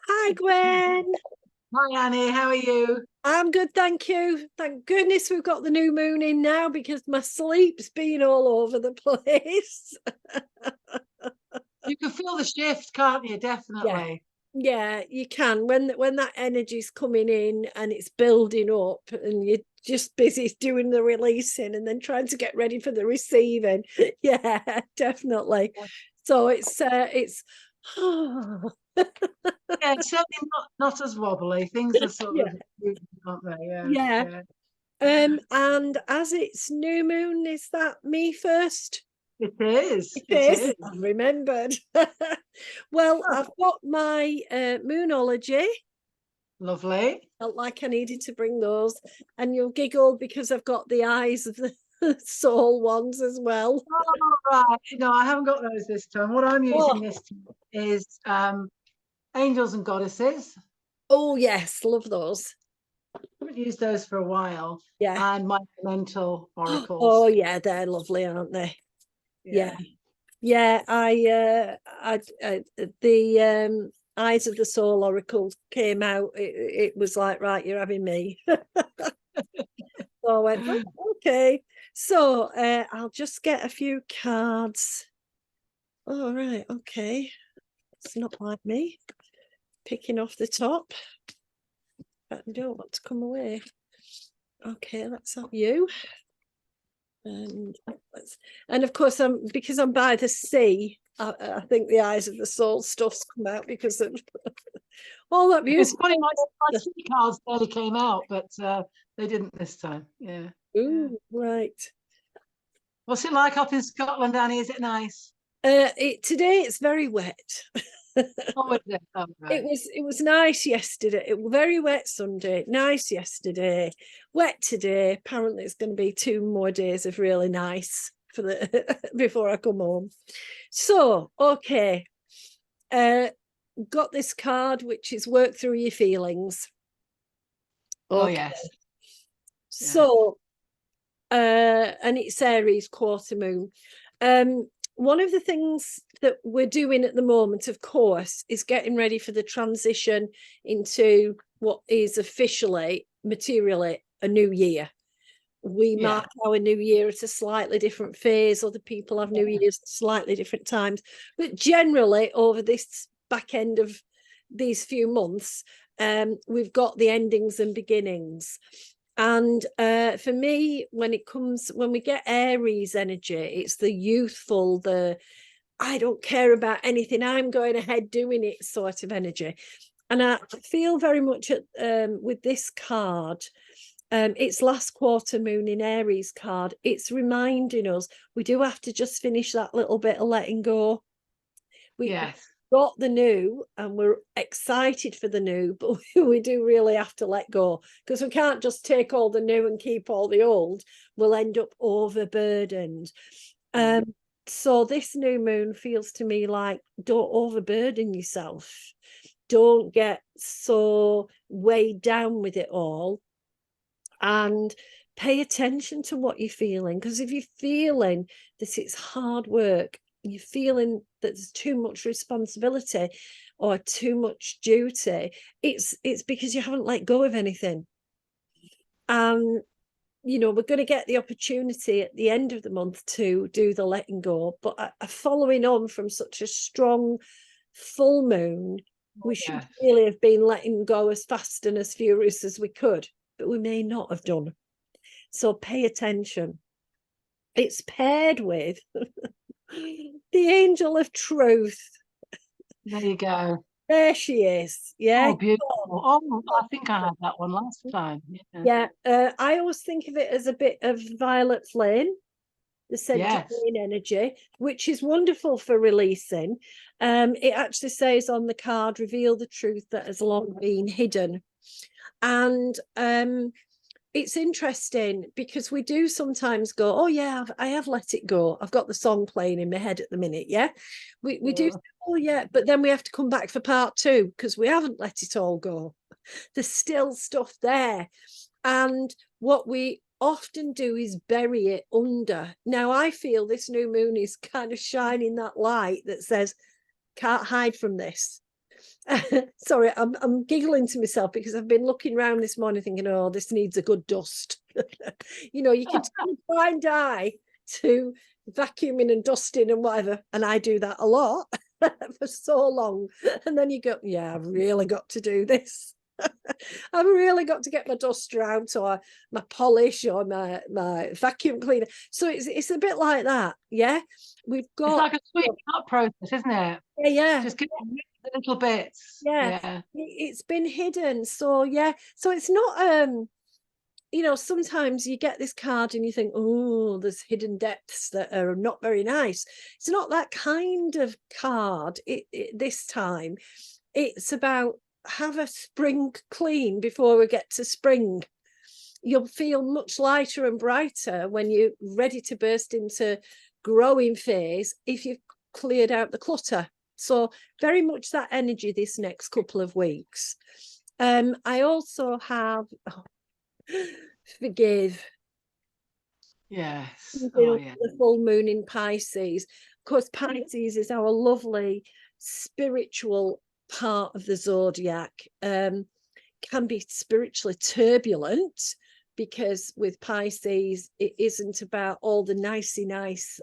Hi, Gwen. Hi Annie, how are you? I'm good, thank you. Thank goodness we've got the new moon in now because my sleep's been all over the place. You can feel the shift, can't you? Yeah, Definitely. yeah, you can when that energy's coming in and it's building up, and you're just busy doing the releasing and then trying to get ready for the receiving. Yeah, definitely. So it's Yeah, it's certainly not as wobbly. Things are sort yeah, of moving, aren't they? Yeah, yeah. yeah. And as it's new moon, is that me first? It is. It It is. is. I've remembered. Well, Oh, I've got my moonology. lovely. Felt like I needed to bring those, and you'll giggle because I've got the eyes of the soul ones as well. Oh, right. No, I haven't got those this time. What I'm using Oh, this time is angels and goddesses. oh yes, love those. I haven't used those for a while. Yeah. And my elemental Oh oracles. yeah, they're lovely, aren't they? Yeah. Yeah. Yeah, I the Eyes of the Soul Oracle came out. It was like, right, you're having me. So I went, oh, okay. So I'll just get a few cards. All right, okay. It's not like me picking off the top, but I don't want to come away. Okay, let's have you. And and of course because I'm by the sea. I think the Eyes of the Soul stuff's come out because of all that It's funny, beautiful. my city cards barely came out, but they didn't this time. Yeah, yeah. Ooh, right. What's it like up in Scotland, Annie? Is it nice? Today it's very wet. Oh, is it? Oh, right. It was nice yesterday. It was very wet Sunday, nice yesterday, wet today. Apparently it's going to be 2 more days of really nice for the before I come home. So, okay. Uh got this card which is work through your feelings. Oh, Okay. yes. Yeah. So, and it's Aries quarter moon. One of the things that we're doing at the moment, of course, is getting ready for the transition into what is officially, materially, a new year. We Yeah. mark our new year at a slightly different phase. Other people have new years at slightly different times. But generally, over this back end of these few months, we've got the endings and beginnings. And for me, when we get Aries energy, it's the youthful, the I don't care about anything, I'm going ahead doing it sort of energy. And I feel very much with this card, it's last quarter moon in Aries card. It's reminding us we do have to just finish that little bit of letting go. We Yes. got the new and we're excited for the new, but we do really have to let go because we can't just take all the new and keep all the old. We'll end up overburdened. Um, so this new moon feels to me like don't overburden yourself. Don't get so weighed down with it all, and pay attention to what you're feeling, because if you're feeling that it's hard work, you're feeling that there's too much responsibility or too much duty, it's because you haven't let go of anything. And we're going to get the opportunity at the end of the month to do the letting go, but following on from such a strong full moon, we should Yes. really have been letting go as fast and as furious as we could, but we may not have done. So pay attention. It's paired with the angel of truth. There you go. There she is. Yeah. Oh, beautiful. Oh, I think I had that one last time. Yeah. Yeah. I always think of it as a bit of violet flame, the Yes. centaurian energy, which is wonderful for releasing. It actually says on the card, reveal the truth that has long been hidden. And it's interesting because we do sometimes go, oh yeah, I have let it go. I've got the song playing in my head at the minute. Yeah. We do say, oh yeah, but then we have to come back for part two because we haven't let it all go. There's still stuff there. And what we often do is bury it under. Now I feel this new moon is kind of shining that light that says, can't hide from this. Sorry, I'm giggling to myself because I've been looking around this morning thinking, oh, this needs a good dust. You know, you can tell a blind eye to vacuuming and dusting and whatever, and I do that a lot for so long. And then you go, yeah, I've really got to do this. I've really got to get my duster out, or my polish, or my vacuum cleaner. So it's a bit like that. Yeah, we've got, it's like a sweeping up process, isn't it? yeah, Just get the little bits. yeah. Yeah. It's been hidden. So yeah, so it's not you know, sometimes you get this card and you think, oh, there's hidden depths that are not very nice. It's not that kind of card this time. It's about have a spring clean before we get to spring. You'll feel much lighter and brighter when you're ready to burst into growing phase if you've cleared out the clutter. So very much that energy this next couple of weeks. I also have forgive. Yes. Oh, yeah. The full moon in Pisces. Of course, Pisces is our lovely spiritual part of the zodiac. Can be spiritually turbulent, because with Pisces, it isn't about all the nicey nice.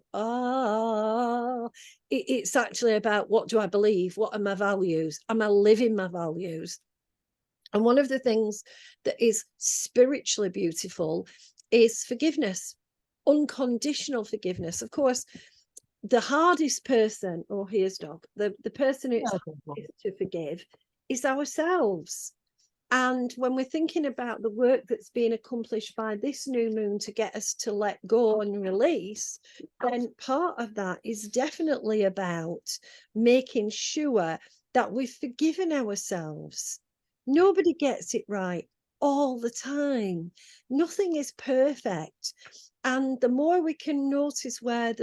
It's actually about, what do I believe? What are my values? Am I living my values? And one of the things that is spiritually beautiful is forgiveness, unconditional forgiveness. Of course, the hardest person, oh, here's dog, the person it's hardest to forgive is ourselves. And when we're thinking about the work that's being accomplished by this new moon to get us to let go and release, then part of that is definitely about making sure that we've forgiven ourselves. Nobody gets it right all the time. Nothing is perfect. And the more we can notice where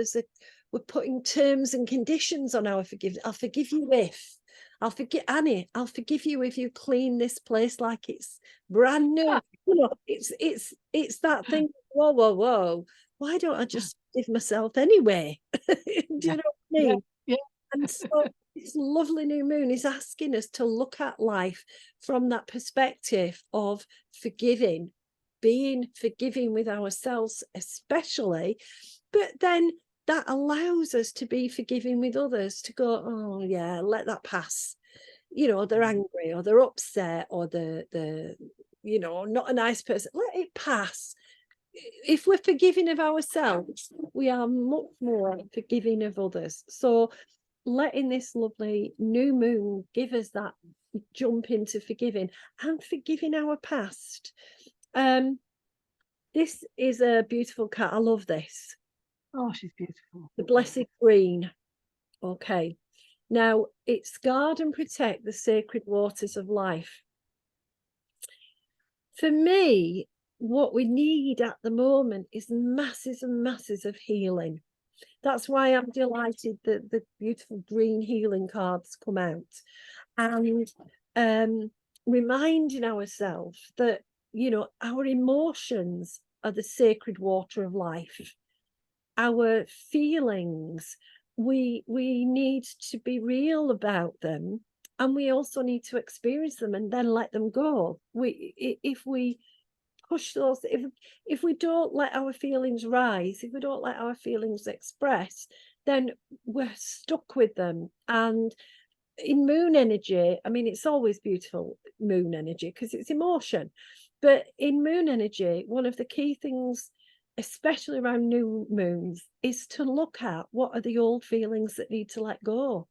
we're putting terms and conditions on our forgiveness. I'll forgive you if. I'll forgive Annie. I'll forgive you if you clean this place like it's brand new. You know, it's that thing. Whoa, whoa, whoa! Why don't I just forgive myself anyway? Do you know what I mean? Yeah. And so this lovely new moon is asking us to look at life from that perspective of forgiving, being forgiving with ourselves, especially, but then that allows us to be forgiving with others, to go, oh yeah, let that pass. You know, they're angry or they're upset or the you know, not a nice person. Let it pass. If we're forgiving of ourselves, we are much more forgiving of others. So letting this lovely new moon give us that jump into forgiving and forgiving our past. This is a beautiful cat. I love this. Oh, she's beautiful. The Blessed Green. Okay. Now, it's guard and protect the sacred waters of life. For me, what we need at the moment is masses and masses of healing. That's why I'm delighted that the beautiful green healing cards come out. And reminding ourselves that, you know, our emotions are the sacred water of life. Our feelings, we need to be real about them, and we also need to experience them and then let them go. If we push those, if we don't let our feelings rise, if we don't let our feelings express, then we're stuck with them. And in moon energy, I mean, it's always beautiful, moon energy, because it's emotion, but in moon energy, one of the key things, especially around new moons, is to look at what are the old feelings that need to let go.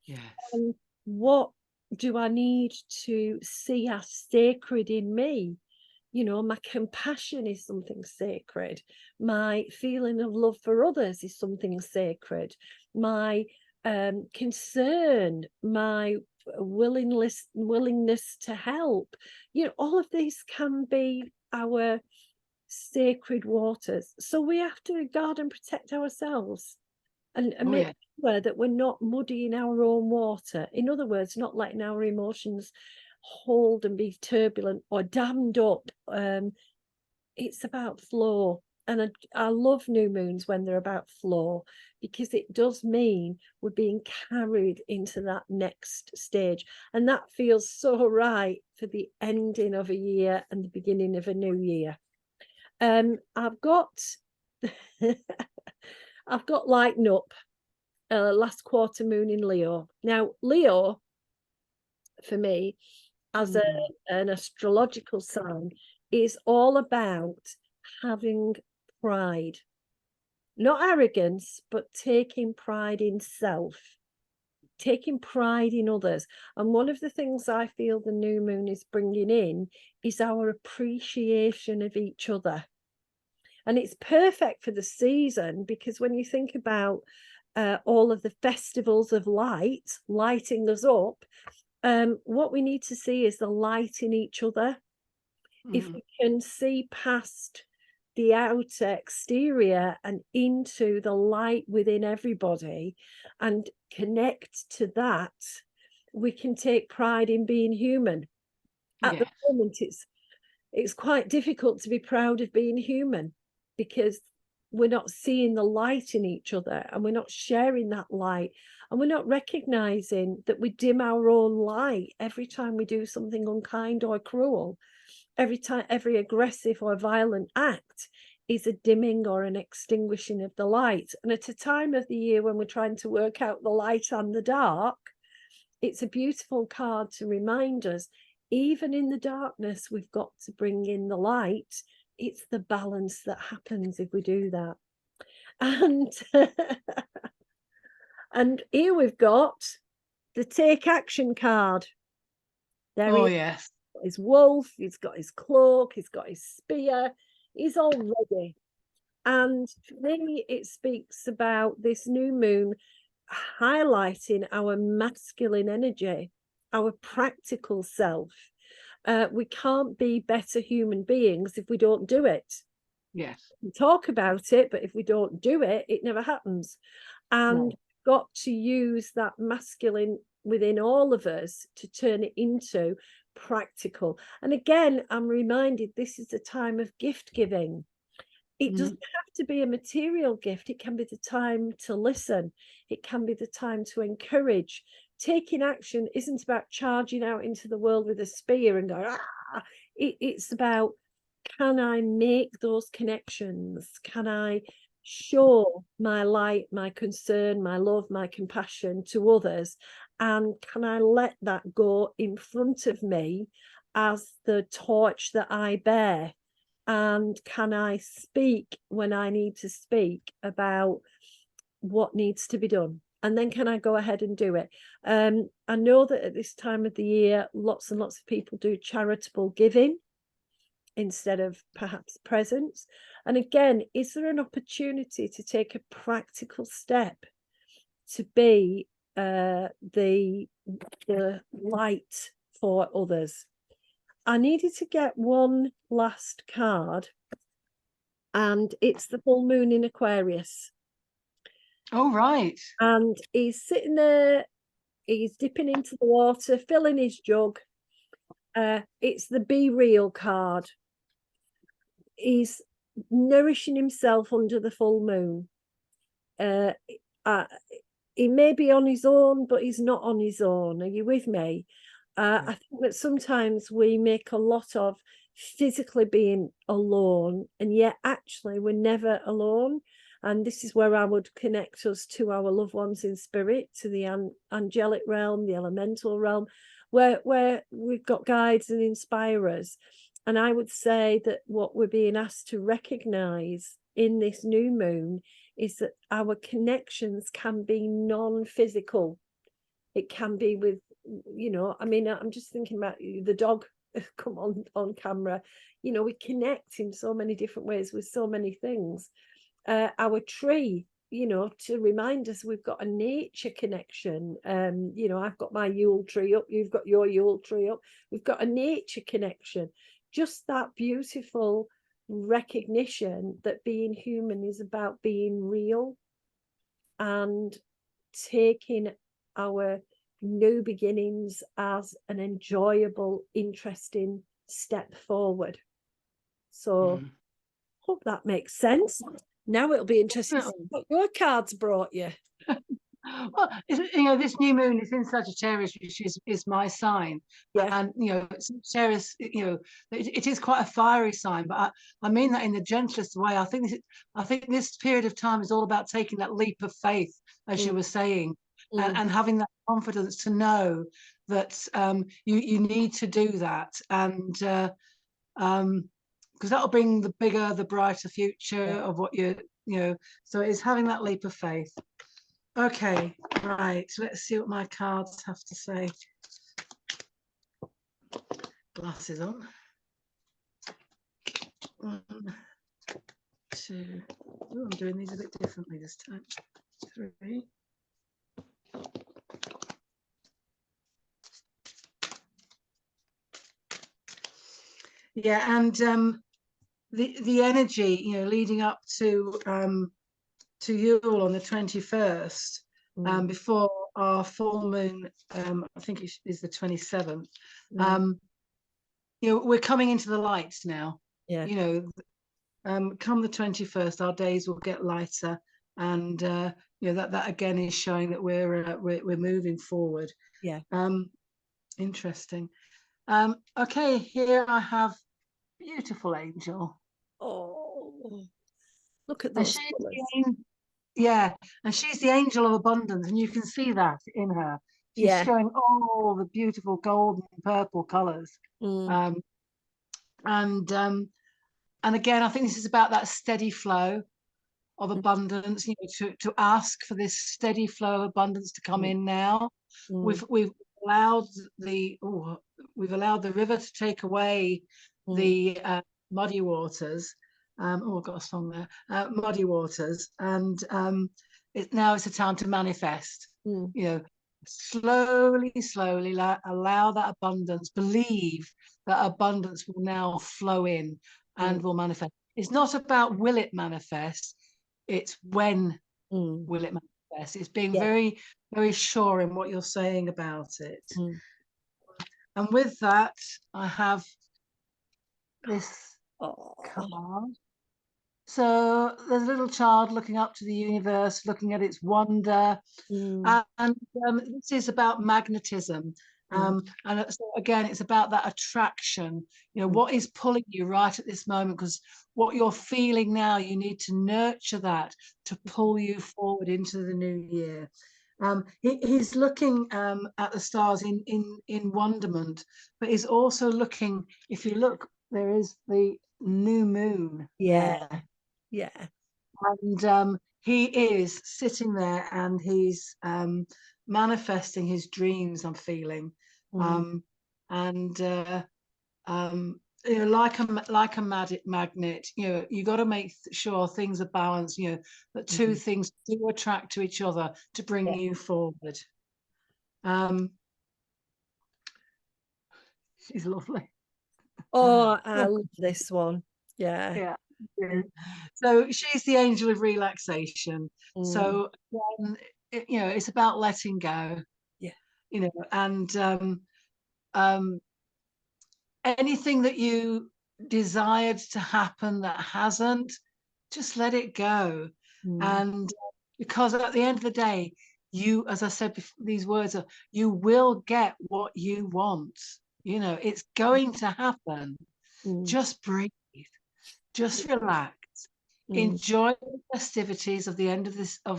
Yes. And what do I need to see as sacred in me? You know, my compassion is something sacred. My feeling of love for others is something sacred. My concern, my willingness to help, you know, all of these can be our sacred waters. So we have to guard and protect ourselves and make sure that we're not muddying our own water. In other words, not letting our emotions hold and be turbulent or dammed up. It's about flow. I love new moons when they're about flow, because it does mean we're being carried into that next stage. And that feels so right for the ending of a year and the beginning of a new year. I've got I've got lighten up last quarter moon in Leo. Now, Leo, for me, as an astrological sign, is all about having pride. Not arrogance, but taking pride in self, taking pride in others. And one of the things I feel the new moon is bringing in is our appreciation of each other. And it's perfect for the season, because when you think about all of the festivals of light lighting us up, what we need to see is the light in each other. If we can see past the outer exterior and into the light within everybody and connect to that, we can take pride in being human. At the moment, it's quite difficult to be proud of being human, because we're not seeing the light in each other, and we're not sharing that light, and we're not recognizing that we dim our own light every time we do something unkind or cruel. Every aggressive or violent act is a dimming or an extinguishing of the light. And at a time of the year when we're trying to work out the light and the dark, it's a beautiful card to remind us, even in the darkness, we've got to bring in the light. It's the balance that happens if we do that. And and here we've got the take action card. There he is. His wolf, he's got his cloak, he's got his spear, he's all ready. And for me, it speaks about this new moon highlighting our masculine energy, our practical self. We can't be better human beings if we don't do it. Yes. We talk about it, but if we don't do it, it never happens. And got to use that masculine within all of us to turn it into practical. And again, I'm reminded this is a time of gift giving. It doesn't have to be a material gift. It can be the time to listen. It can be the time to encourage. Taking action isn't about charging out into the world with a spear and going, ah. It's about, can I make those connections? Can I show my light, my concern, my love, my compassion to others? And can I let that go in front of me as the torch that I bear? And can I speak when I need to speak about what needs to be done? And then can I go ahead and do it? I know that at this time of the year, lots and lots of people do charitable giving instead of perhaps presents. And again, is there an opportunity to take a practical step to be the light for others? I needed to get one last card, and it's the full moon in Aquarius. Oh, right. And he's sitting there, he's dipping into the water, filling his jug. It's the Be Real card. He's nourishing himself under the full moon. He may be on his own, but he's not on his own. Are you with me? I think that sometimes we make a lot of physically being alone, and yet actually we're never alone. And this is where I would connect us to our loved ones in spirit, to the angelic realm, the elemental realm, where we've got guides and inspirers. And I would say that what we're being asked to recognize in this new moon is that our connections can be non-physical. It can be with, I mean, I'm just thinking about the dog come on camera. We connect in so many different ways with so many things. Our tree, to remind us we've got a nature connection. I've got my Yule tree up, you've got your Yule tree up. We've got a nature connection. Just that beautiful recognition that being human is about being real and taking our new beginnings as an enjoyable, interesting step forward. So Hope that makes sense. Now it'll be interesting to see Definitely. what your cards brought you. Well, you know, this new moon is in Sagittarius, which is my sign. Yeah. And, you know, Sagittarius, you know, it is quite a fiery sign, but I mean that in the gentlest way. I think this period of time is all about taking that leap of faith, as you were saying, and having that confidence to know that you need to do that. And because that'll bring the bigger, the brighter future of what you know. So it's having that leap of faith. Okay, right. Let's see what my cards have to say. Glasses on. 1, 2. Oh, I'm doing these a bit differently this time. 3. Yeah, and the energy, you know, leading up to Yule on the 21st, before our full moon, I think it is the 27th. You know, we're coming into the light now. Yeah. You know, come the 21st, our days will get lighter, and you know, that again is showing that we're moving forward. Yeah. Interesting. Okay, here I have beautiful angel. Oh, look at And those colours. yeah, and she's the angel of abundance, and you can see that in her. She's Yeah. showing all the beautiful golden purple colors. And again, I think this is about that steady flow of abundance, you know, to ask for this steady flow of abundance to come in now. We've allowed we've allowed the river to take away the muddy waters. Oh, I've got a song there. Muddy waters, and now it's a time to manifest. You know, slowly allow that abundance. Believe that abundance will now flow in and will manifest. It's not about will it manifest, it's when will it manifest. It's being very, very sure in what you're saying about it. And with that, I have this card. So there's a little child looking up to the universe, looking at its wonder. And this is about magnetism. And so again, it's about that attraction. You know, what is pulling you right at this moment? Because what you're feeling now, you need to nurture that to pull you forward into the new year. He's looking at the stars in wonderment, but he's also looking, if you look, there is the new moon there. Yeah. And he is sitting there and he's manifesting his dreams, I'm feeling. And you know, like a magnet, you know, you got to make sure things are balanced, you know, that two things do attract to each other to bring you forward. She's lovely. Oh, I love this one. Yeah. So she's the angel of relaxation. So you know, it's about letting go. Yeah. You know, and anything that you desired to happen that hasn't, just let it go. And because at the end of the day, you, as I said before, these words are, you will get what you want. You know, it's going to happen. Just breathe, just relax, enjoy the festivities of the end of this, you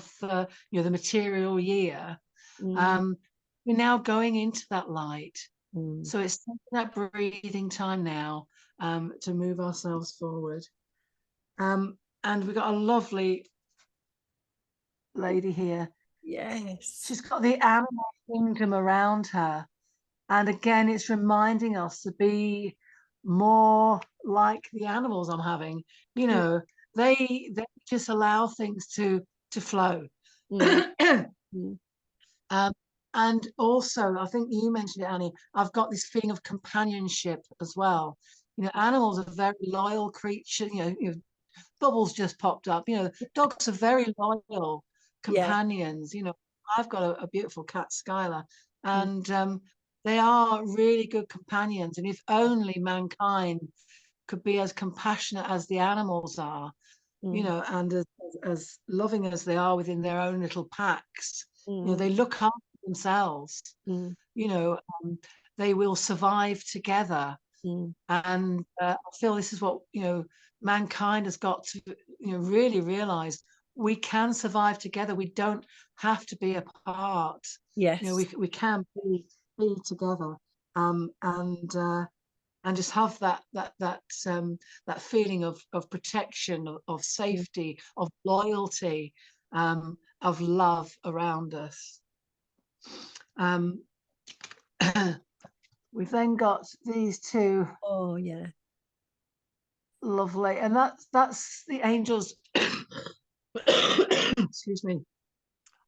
know, the material year. We're now going into that light. So it's that breathing time now to move ourselves forward. And we've got a lovely lady here. Yes. She's got the animal kingdom around her. And again, it's reminding us to be more like the animals I'm having. You know, they just allow things to flow. And also, I think you mentioned it, Annie, I've got this feeling of companionship as well. You know, animals are very loyal creatures. You know, Bubbles just popped up. You know, dogs are very loyal companions. You know, I've got a beautiful cat, Skylar, and they are really good companions. And if only mankind could be as compassionate as the animals are, you know, and as loving as they are within their own little packs. You know, they look after themselves. You know, they will survive together. And I feel this is what, you know, mankind has got to, you know, really realize. We can survive together. We don't have to be apart. Yes. You know, we can be together, and just have that feeling of protection, of safety, of loyalty, of love around us. We've then got these two. Oh yeah. Lovely. And that's the angels excuse me,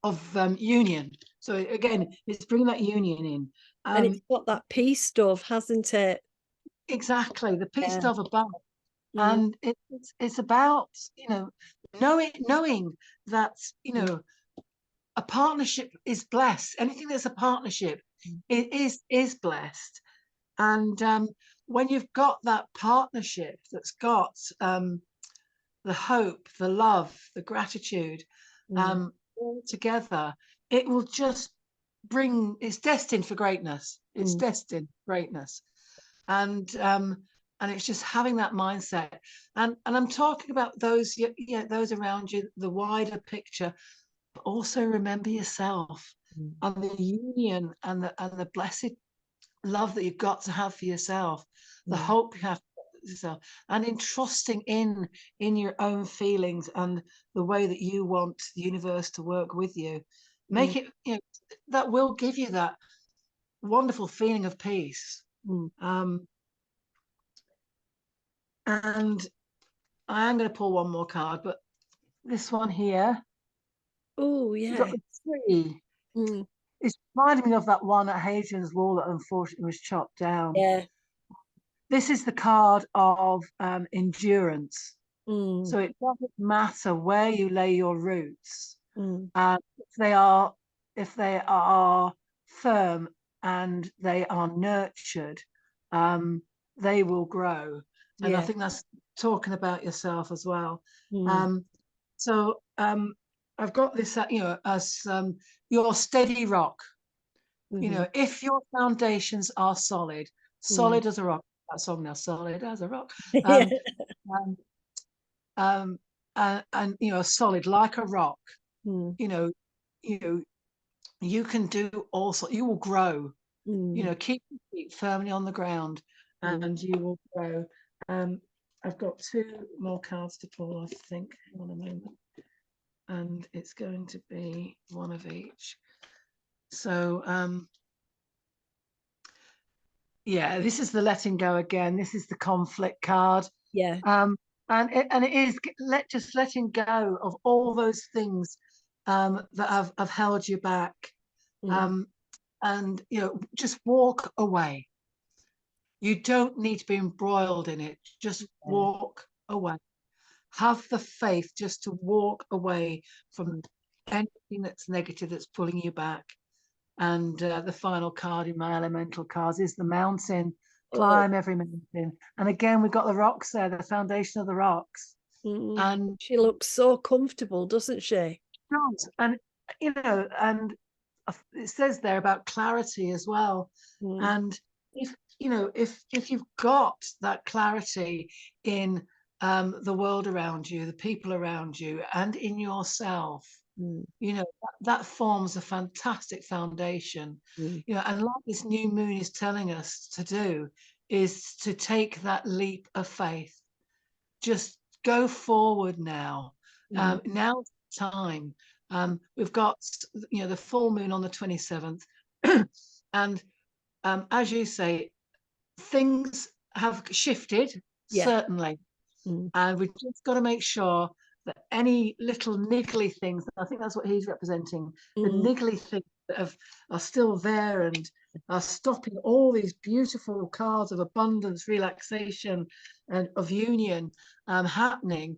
of union. So again, it's bringing that union in. And it's got that peace stuff, hasn't it? Exactly, the peace stuff above. Mm. And it's about, you know, knowing that, you know, a partnership is blessed. Anything that's a partnership, it is blessed. And when you've got that partnership that's got the hope, the love, the gratitude, all together, it will just bring. It's destined for greatness. It's destined for greatness, and it's just having that mindset. And I'm talking about those, those around you, the wider picture. But also remember yourself and the union and the blessed love that you've got to have for yourself, the hope you have for yourself, and in trusting in your own feelings and the way that you want the universe to work with you. Make it, you know, that will give you that wonderful feeling of peace. And I am going to pull one more card, but this one here. Oh You've yeah. got the tree. It's reminding me of that one at Hadrian's Wall that unfortunately was chopped down. Yeah. This is the card of endurance. So it doesn't matter where you lay your roots. If they are firm and they are nurtured, they will grow. And I think that's talking about yourself as well. So I've got this, you know, as your steady rock. You know, if your foundations are solid as a rock. That song now, solid as a rock. And you know, solid like a rock. You know, you can do also. You will grow. You know, keep your feet firmly on the ground, and you will grow. I've got two more cards to pull, I think. Hang on a moment. And it's going to be one of each. So yeah, this is the letting go again. This is the conflict card. And it is just letting go of all those things that have held you back. And you know, just walk away. You don't need to be embroiled in it. Just walk away. Have the faith just to walk away from anything that's negative, that's pulling you back. And the final card in my elemental cards is the mountain. Climb every mountain. And again, we've got the rocks there, the foundation of the rocks. And she looks so comfortable, doesn't she? And you know, and it says there about clarity as well. And if you know, if you've got that clarity in the world around you, the people around you, and in yourself, you know, that forms a fantastic foundation. You know, and like this new moon is telling us to do, is to take that leap of faith. Just go forward now. Now's the time. We've got, you know, the full moon on the 27th, and as you say, things have shifted, certainly, and we've just got to make sure that any little niggly things, I think that's what he's representing, the niggly things that are still there and are stopping all these beautiful cards of abundance, relaxation, and of union happening,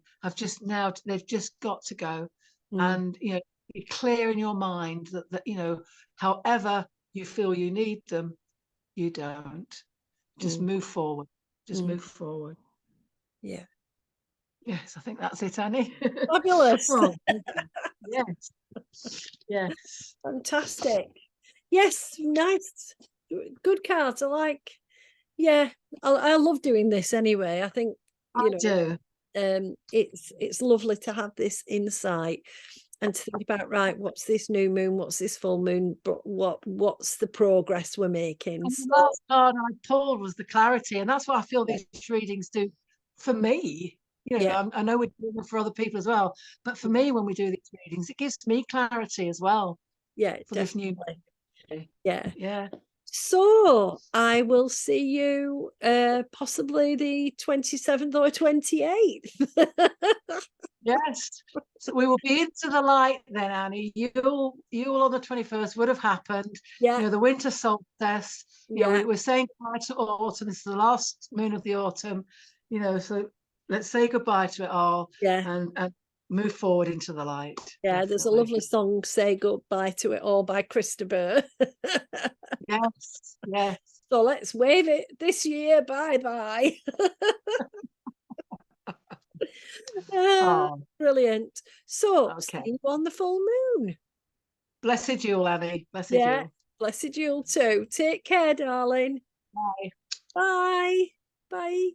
they've just got to go. And you know, be clear in your mind that you know, however you feel you need them, you don't. Just move forward. Just move forward. Yeah. Yes, I think that's it, Annie. Fabulous. Well, yes. Yes. Fantastic. Yes, nice. Good cards. I like, yeah, I love doing this anyway. I think, I do. it's lovely to have this insight and to think about, right, what's this new moon, what's this full moon, but what's the progress we're making. And So the last card I pulled was the clarity, and that's what I feel yeah, these readings do for me. You know, yeah, I know we're doing them for other people as well, but for me, when we do these readings, it gives me clarity as well yeah, for this new definitely. day. Yeah. Yeah. So I will see you possibly the 27th or 28th. Yes. So we will be into the light then, Annie. You will on the 21st would have happened. Yeah, You know, the winter solstice. You know, yeah, we're saying goodbye to autumn. This is the last moon of the autumn. You know, so let's say goodbye to it all yeah. and move forward into the light. Yeah, there's a Definitely. lovely song, Say Goodbye to It All by Christopher. Yes. Yes. So let's wave it this year. Bye bye. Oh, Brilliant. So see okay. you on the full moon. Blessed Jewel, Annie. Blessed Yeah, Jewel. blessed you too. Take care, darling. Bye. Bye. Bye.